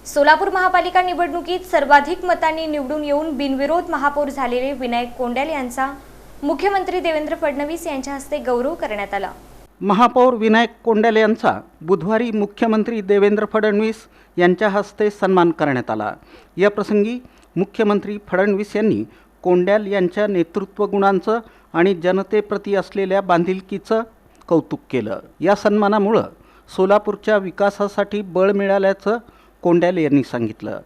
सोलापूर महापालिका निवडणुकीत सर्वाधिक मतांनी निवडून येऊन बिनविरोध महापौर झालेले विनायक कोंड्याल यांचा मुख्यमंत्री देवेंद्र फडणवीस यांच्या हस्ते गौरव करण्यात आला। महापौर विनायक कोंड्याल यांचा बुधवारी मुख्यमंत्री देवेंद्र फडणवीस यांच्या हस्ते सन्मान करण्यात आला। या प्रसंगी मुख्यमंत्री फडणवीस यांनी कोंड्याल यांच्या नेतृत्व गुणांचं आणि जनतेप्रती असलेल्या बांधिलकीचं कौतुक केलं। या सन्मानामुळे सोलापूरच्या विकासासाठी बळ मिळाल्याचं कोंड्याल यांनी सांगितलं।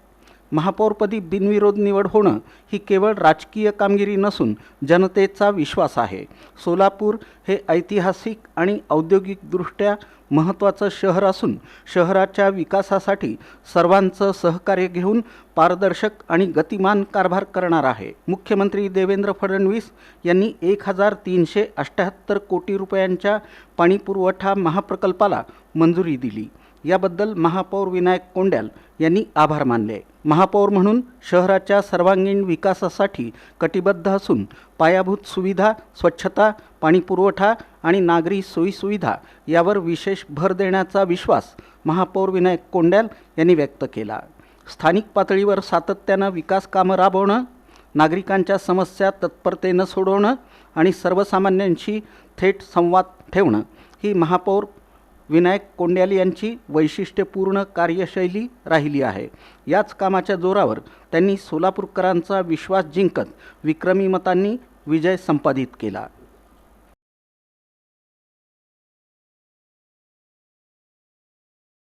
महापौरपदी बिनविरोध निवड होणं ही केवळ राजकीय कामगिरी नसून जनतेचा विश्वास आहे। सोलापूर हे ऐतिहासिक आणि औद्योगिकदृष्ट्या महत्त्वाचं शहर असून शहराच्या विकासासाठी सर्वांचं सहकार्य घेऊन पारदर्शक आणि गतिमान कारभार करणार आहे। मुख्यमंत्री देवेंद्र फडणवीस यांनी 1378 कोटी रुपयांच्या पाणीपुरवठा महाप्रकल्पाला मंजुरी दिली। याबद्दल महापौर विनायक कोंड्याल यांनी आभार मानले। महापौर म्हणून शहराच्या सर्वांगीण विकासासाठी कटिबद्ध असून पायाभूत सुविधा, स्वच्छता, पाणीपुरवठा आणि नागरी सोयीसुविधा यावर विशेष भर देण्याचा विश्वास महापौर विनायक कोंड्याल यांनी व्यक्त केला। स्थानिक पातळीवर सातत्यानं विकास कामं राबवणं, नागरिकांच्या समस्या तत्परतेनं सोडवणं आणि सर्वसामान्यांशी थेट संवाद ठेवणं ही महापौर विनायक कोंड्याल यांची वैशिष्ट्यपूर्ण कार्यशैली राहिली आहे। याच कामाच्या जोरावर त्यांनी सोलापूरकरांचा विश्वास जिंकत विक्रमी मतांनी विजय संपादित केला।